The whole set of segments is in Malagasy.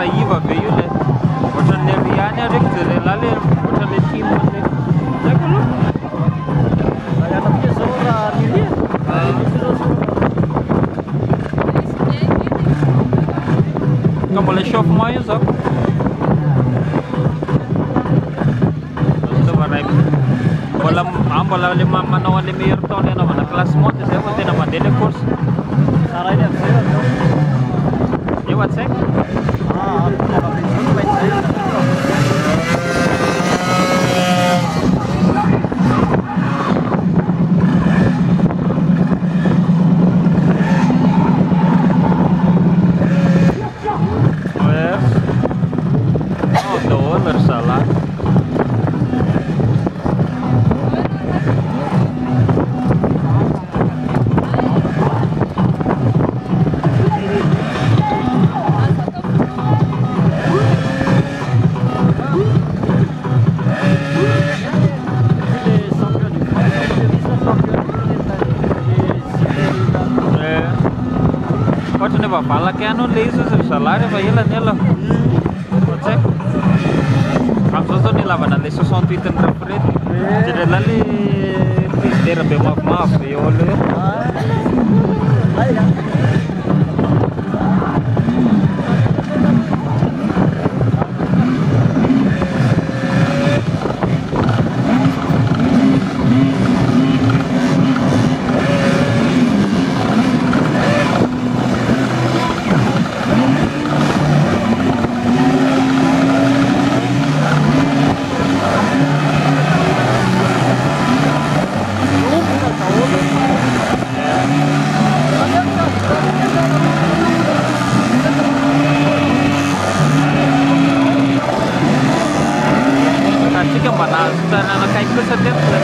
iva be io le ohatran'le riany reky de lehilahy le ohatran'le tia manle haiko aloha Anapia zao raha milia. ka mbola échauffement io zao mbola le manao an'le meilleur temps le anaovana classement de zay vao tena mandeha le course Tsara iny am'zay zao. eo an-tsaiko $1 salah. Ohatran'ny efa valaky ihany le izy ry zalahy rehefa ela ny ela ohatsaiko am'izao zao nilavana le 68 ny rafirety de lehilahy le frigidaire be mavomavo eo aloha nakaiky kosa teto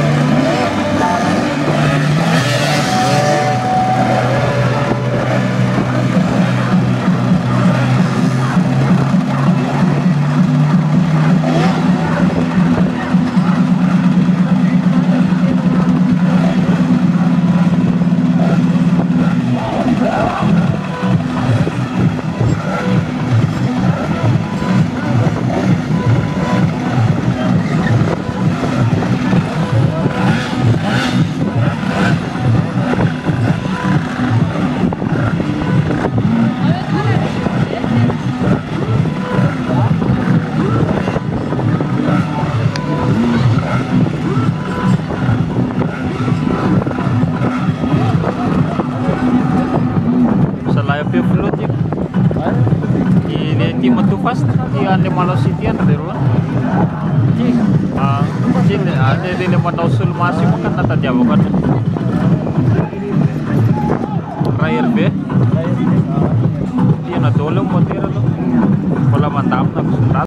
Matu fast di ane malositian dari luar. Cile ane di lemon usul masih makan nata jauh kan. Raya be. Dia na dole motor lo. Kalau mantap nak